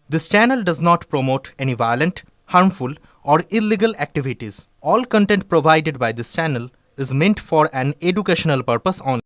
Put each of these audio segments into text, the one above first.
This channel does not promote any violent, harmful, or illegal activities. All content provided by this channel is meant for an educational purpose only.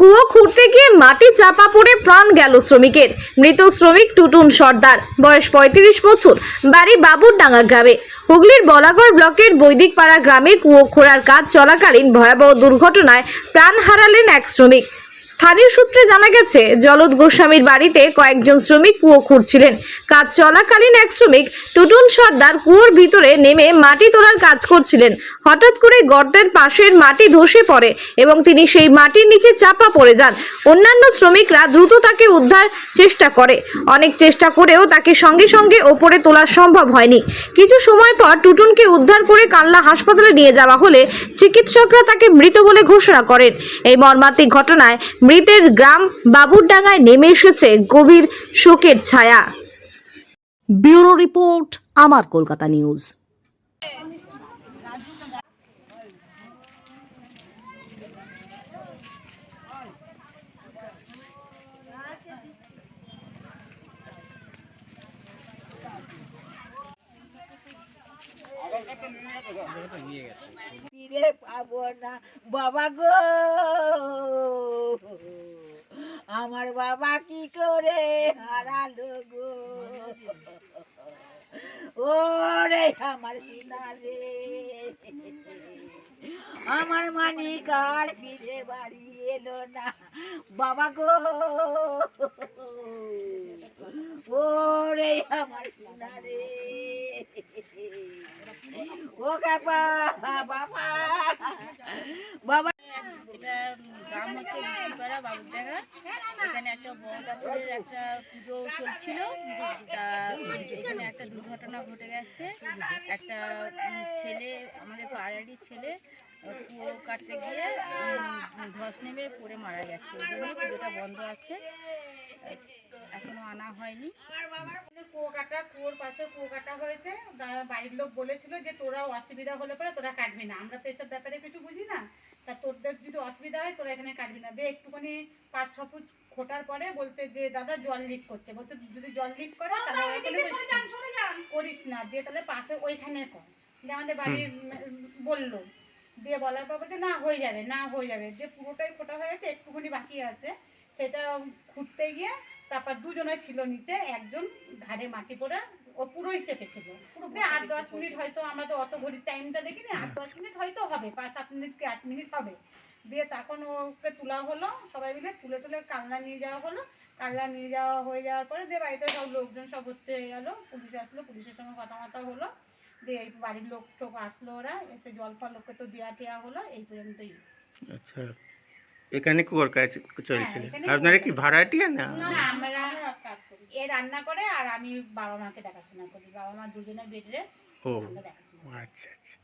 কুয়ো খুঁড়তে গিয়ে মাটি চাপা পড়ে প্রাণ গেল শ্রমিকের। মৃত শ্রমিক টুটুন সর্দার, বয়স ৩৫ বছর, বাড়ি বাবুরডাঙ্গা গ্রামে। হুগলির বলাগড় ব্লকের বৈদিকপাড়া গ্রামে কুয়ো খোঁড়ার কাজ চলাকালীন ভয়াবহ দুর্ঘটনায় প্রাণ হারালেন এক শ্রমিক। স্থানীয় সূত্রে জানা গেছে, জলদ গোস্বামীর বাড়িতে কয়েকজন শ্রমিক কুয়ো খুঁড়ছিলেন। কাজ চলাকালীন এক শ্রমিক টুটুন সর্দার কুয়োর ভিতরে নেমে মাটি তোলার কাজ করছিলেন। হঠাৎ করে গর্তের পাশের মাটি ধসে পড়ে এবং তিনি সেই মাটির নিচে চাপা পড়ে যান। অন্যান্য শ্রমিকরা দ্রুত তাকে উদ্ধার চেষ্টা করে। অনেক চেষ্টা করেও তাকে সঙ্গে সঙ্গে ওপরে তোলা সম্ভব হয়নি। কিছু সময় পর টুটুনকে উদ্ধার করে কানলা হাসপাতালে নিয়ে যাওয়া হলে চিকিৎসকরা তাকে মৃত বলে ঘোষণা করেন। এই মর্মান্তিক ঘটনায় মৃতের গ্রাম বাবুরডাঙ্গায় নেমে এসেছে গভীর শোকের ছায়া। ব্যুরো রিপোর্ট, আমার কলকাতা নিউজ। ফিরে পাবো না বাবা গো, আমার বাবা কি করে হারালো গো, ওরে আমার সোনা রে, আমার মানিক আর ফিরে বাড়ি এলো না বাবা গো, ওরে আমার সোনা রে, ও বাবা বাবা বাবা। এটা গ্রাম হচ্ছে বৈদিকপাড়া বাবুরডাঙ্গা। এখানে একটা বড় ঠাকুরের একটা পুজো চলছিল, তা এখানে একটা দুর্ঘটনা ঘটে গেছে। একটা ছেলে, আমাদের পাড়ারই ছেলে, কুয়ো কাটতে গিয়ে ধস নেমে পড়ে মারা গেছে। ওই জন্যই পুজোটা বন্ধ আছে, এখনো আনা হয়নি। কুয়োর পাশে কুয়ো কাটা হয়েছে। বাড়ির লোক বলেছিল যে তোরা অসুবিধা হলে পরে তোরা কাটবি না, আমরা তো এসব ব্যাপারে কিছু বুঝি না, তা তোদের যদি অসুবিধা হয় তোরা এখানে কাটবি না। দিয়ে একটুখানি ৫-৬ ফুট খোটার পরে বলছে যে দাদা জল লিক করছে, বলছে যদি জল লিক করে তাহলে করিস না, দিয়ে তাহলে পাশে ওইখানে কর। দিয়ে আমাদের বাড়ির বললো, দিয়ে বলার পর বলছে না হয়ে যাবে, না হয়ে যাবে। দিয়ে পুরোটাই খোটা হয়ে গেছে, একটুখানি বাকি আছে। সেটা খুঁড়তে গিয়ে তারপর দুজনে ছিল নিচে, একজন ঘাড়ে মাটি পড়ে ও পুরোই চেপেছিল। পুরো ৮-১০ মিনিট হয়তো, আমরা তো অত ঘড়ির টাইমটা দেখিনি, ৮-১০ মিনিট হয়তো হবে, ৫-৭ মিনিট কি ৮ মিনিট হবে। দিয়ে তখন ওকে তোলা হলো, সবাই মিলে তুলে তুলে কালনা নিয়ে যাওয়া হলো। কালনা নিয়ে যাওয়া হয়ে যাওয়ার পরে দিয়ে বাড়িতে সব লোকজন সব ভর্তি হয়ে গেল, পুলিশ আসলো, পুলিশের সঙ্গে কথাবার্তা হলো। দিয়ে এই বাড়ির লোক চোখ আসলো, ওরা এসে জল ফল লোককে তো দেওয়া টেয়া হলো, এই পর্যন্তই। আচ্ছা, এখানে কুয়োর কাজ চলছিল, আপনারা কি ভাড়াটিয়া না? আমরা কাজ করি, এ রান্না করে আর আমি বাবা মাকে দেখাশোনা করি। বাবা মা দুজনে বেড রেস্ট, ও আমরা দেখাশোনা। আচ্ছা আচ্ছা।